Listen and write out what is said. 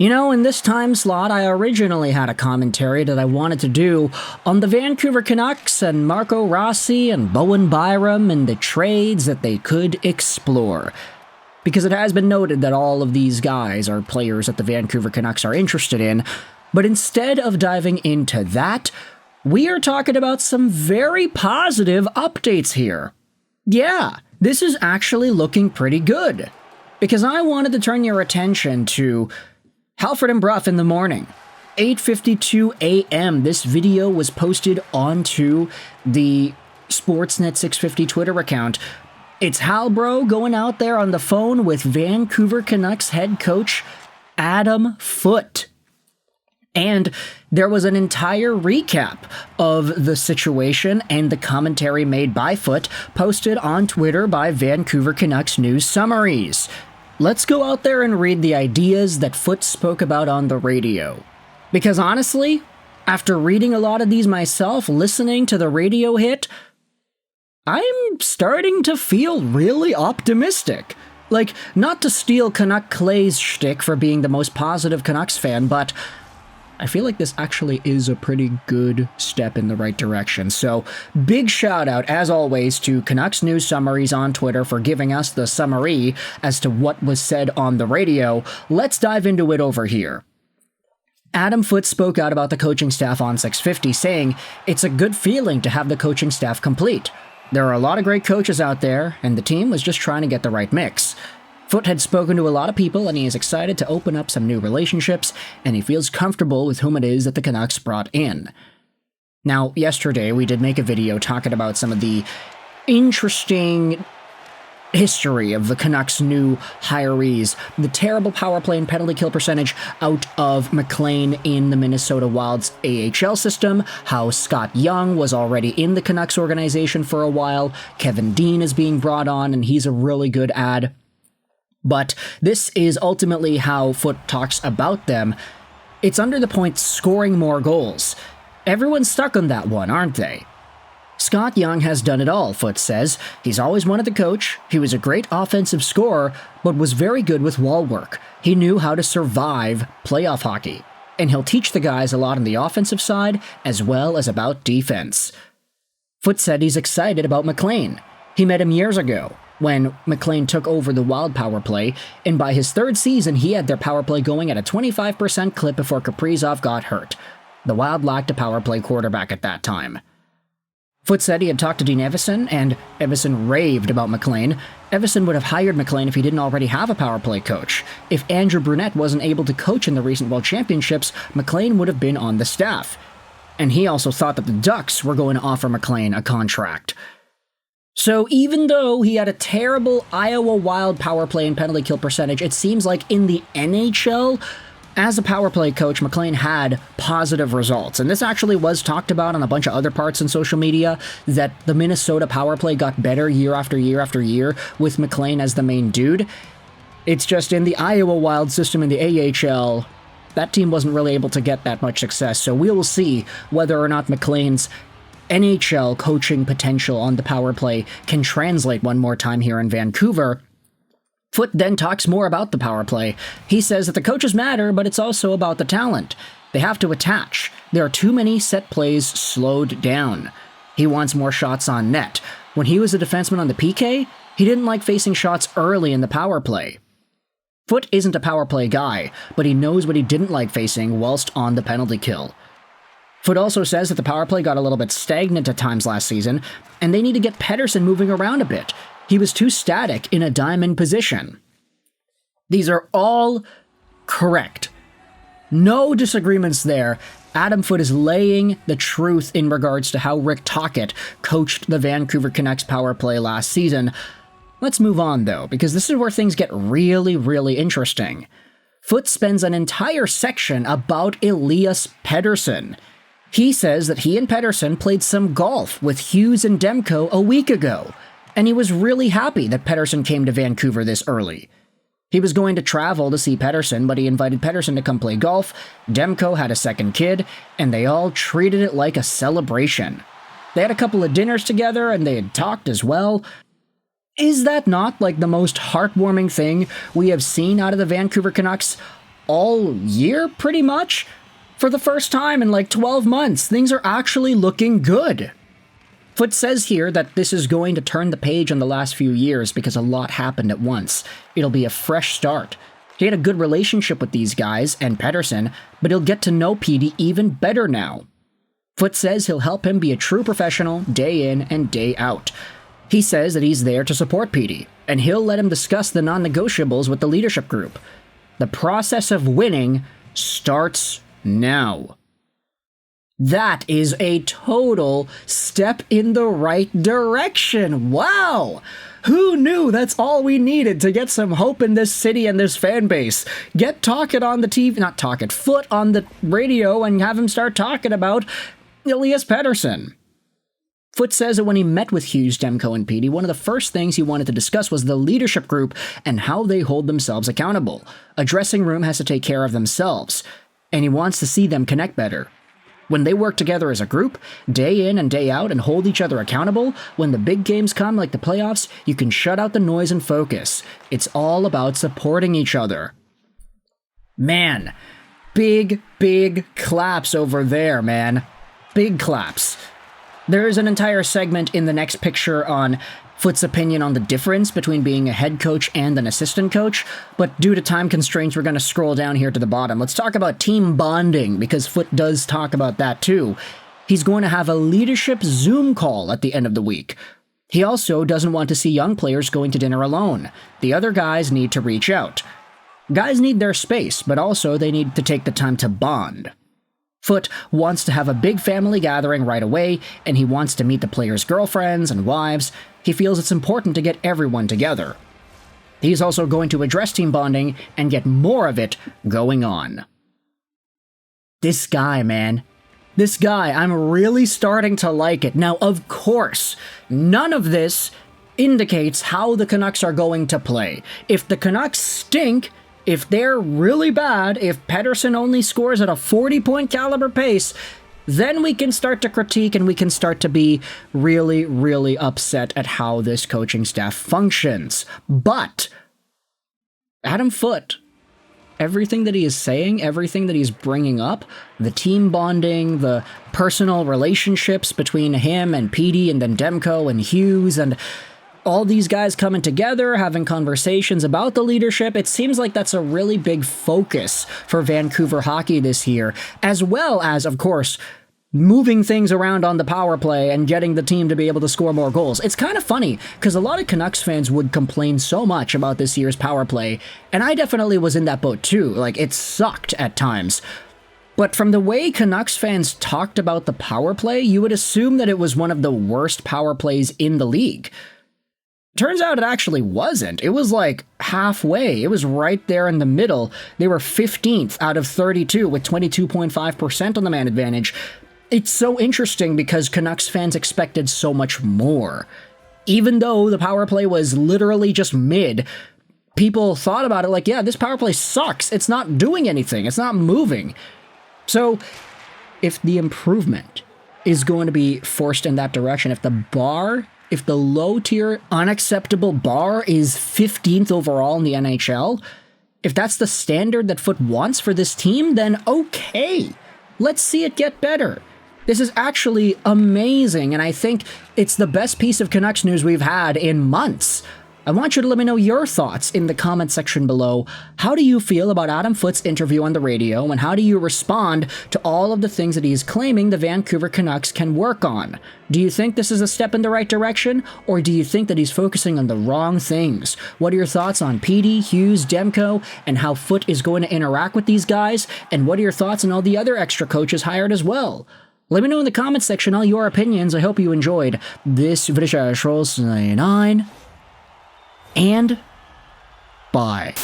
In this time slot, I originally had a commentary that I wanted to do on the Vancouver Canucks and Marco Rossi and Bowen Byram and the trades that they could explore. Because it has been noted that all of these guys are players that the Vancouver Canucks are interested in, but instead of diving into that, we are talking about some very positive updates here. Yeah, this is actually looking pretty good. Because I wanted to turn your attention to Halford and Brough in the morning. 8:52 a.m. This video was posted onto the Sportsnet 650 Twitter account. It's Halbro going out there on the phone with Vancouver Canucks head coach Adam Foote. And there was an entire recap of the situation and the commentary made by Foote posted on Twitter by Vancouver Canucks News Summaries. Let's go out there and read the ideas that Foote spoke about on the radio. Because honestly, after reading a lot of these myself, listening to the radio hit, I'm starting to feel really optimistic. Like, not to steal Canuck Clay's shtick for being the most positive Canucks fan, but I feel like this actually is a pretty good step in the right direction. So, big shout out, as always, to Canucks News Summaries on Twitter for giving us the summary as to what was said on the radio. Let's dive into it over here. Adam Foote spoke out about the coaching staff on 650, saying, "It's a good feeling to have the coaching staff complete. There are a lot of great coaches out there, and the team was just trying to get the right mix." Foote had spoken to a lot of people, and he is excited to open up some new relationships, and he feels comfortable with whom it is that the Canucks brought in. Now, yesterday, we did make a video talking about some of the interesting history of the Canucks' new hirees, the terrible power play and penalty kill percentage out of Macklin in the Minnesota Wild's AHL system, how Scott Young was already in the Canucks organization for a while, Kevin Dean is being brought on, and he's a really good ad. But this is ultimately how Foote talks about them. It's under the point scoring more goals. Everyone's stuck on that one, aren't they? Scott Young has done it all, Foote says. He's always wanted to coach. He was a great offensive scorer, but was very good with wall work. He knew how to survive playoff hockey. And he'll teach the guys a lot on the offensive side, as well as about defense. Foote said he's excited about Macklin. He met him years ago, when Macklin took over the Wild power play, and by his third season, he had their power play going at a 25% clip before Kaprizov got hurt. The Wild lacked a power play quarterback at that time. Foote said he had talked to Dean Evason, and Evason raved about Macklin. Evason would have hired Macklin if he didn't already have a power play coach. If Andrew Brunette wasn't able to coach in the recent World Championships, Macklin would have been on the staff. And he also thought that the Ducks were going to offer Macklin a contract. So even though he had a terrible Iowa Wild power play and penalty kill percentage, it seems like in the NHL, as a power play coach, Macklin had positive results. And this actually was talked about on a bunch of other parts in social media, that the Minnesota power play got better year after year after year with Macklin as the main dude. It's just in the Iowa Wild system in the AHL, that team wasn't really able to get that much success. So we will see whether or not Macklin's NHL coaching potential on the power play can translate one more time here in Vancouver. Foote then talks more about the power play. He says that the coaches matter, but it's also about the talent. They have to attach. There are too many set plays slowed down. He wants more shots on net. When he was a defenseman on the PK, he didn't like facing shots early in the power play. Foote isn't a power play guy, but he knows what he didn't like facing whilst on the penalty kill. Foote also says that the power play got a little bit stagnant at times last season, and they need to get Pettersson moving around a bit. He was too static in a diamond position. These are all correct. No disagreements there. Adam Foote is laying the truth in regards to how Rick Tocchet coached the Vancouver Canucks power play last season. Let's move on, though, because this is where things get really, really interesting. Foote spends an entire section about Elias Pettersson. He says that he and Pettersson played some golf with Hughes and Demko a week ago, and he was really happy that Pettersson came to Vancouver this early. He was going to travel to see Pettersson, but he invited Pettersson to come play golf. Demko had a second kid, and they all treated it like a celebration. They had a couple of dinners together, and they had talked as well. Is that not like the most heartwarming thing we have seen out of the Vancouver Canucks? all year, pretty much. For the first time in like 12 months, things are actually looking good. Foote says here that this is going to turn the page on the last few years because a lot happened at once. It'll be a fresh start. He had a good relationship with these guys and Pettersson, but he'll get to know Petey even better now. Foote says he'll help him be a true professional day in and day out. He says that he's there to support Petey, and he'll let him discuss the non-negotiables with the leadership group. The process of winning starts now. That is a total step in the right direction. Wow! Who knew that's all we needed to get some hope in this city and this fan base? Get Talkin' on the TV, not Talkin', Foote on the radio and have him start talking about Elias Pettersson. Foote says that when he met with Hughes, Demko, and Petey, one of the first things he wanted to discuss was the leadership group and how they hold themselves accountable. A dressing room has to take care of themselves, and he wants to see them connect better. When they work together as a group, day in and day out, and hold each other accountable, when the big games come like the playoffs, you can shut out the noise and focus. It's all about supporting each other. Man, big claps over there, man. Big claps. There is an entire segment in the next picture on Foote's opinion on the difference between being a head coach and an assistant coach, but due to time constraints, we're going to scroll down here to the bottom. Let's talk about team bonding, because Foote does talk about that too. He's going to have a leadership Zoom call at the end of the week. He also doesn't want to see young players going to dinner alone. The other guys need to reach out. Guys need their space, but also they need to take the time to bond. Foote wants to have a big family gathering right away, and he wants to meet the players' girlfriends and wives. He feels it's important to get everyone together. He's also going to address team bonding and get more of it going on. This guy, man. This guy, I'm really starting to like it. Now, of course, none of this indicates how the Canucks are going to play. If the Canucks stink, if they're really bad, if Pettersson only scores at a 40-point caliber pace, then we can start to critique and we can start to be really upset at how this coaching staff functions. But Adam Foote, everything that he is saying, everything that he's bringing up, the team bonding, the personal relationships between him and Petey and then Demko and Hughes and all these guys coming together, having conversations about the leadership, it seems like that's a really big focus for Vancouver hockey this year, as well as, of course, moving things around on the power play and getting the team to be able to score more goals. It's kind of funny, because a lot of Canucks fans would complain so much about this year's power play, and I definitely was in that boat too. Like, it sucked at times. But from the way Canucks fans talked about the power play, you would assume that it was one of the worst power plays in the league. Turns out it actually wasn't. It was like halfway. It was right there in the middle. They were 15th out of 32 with 22.5% on the man advantage. It's so interesting because Canucks fans expected so much more. Even though the power play was literally just mid, people thought about it like, yeah, this power play sucks. It's not doing anything. It's not moving. So if the improvement is going to be forced in that direction, if the low-tier, unacceptable bar is 15th overall in the NHL, if that's the standard that Foote wants for this team, then okay, let's see it get better. This is actually amazing, and I think it's the best piece of Canucks news we've had in months. I want you to let me know your thoughts in the comment section below. How do you feel about Adam Foote's interview on the radio, and how do you respond to all of the things that he's claiming the Vancouver Canucks can work on? Do you think this is a step in the right direction, or do you think that he's focusing on the wrong things? What are your thoughts on Petey, Hughes, Demko, and how Foote is going to interact with these guys? And what are your thoughts on all the other extra coaches hired as well? Let me know in the comment section all your opinions. I hope you enjoyed this video. And bye.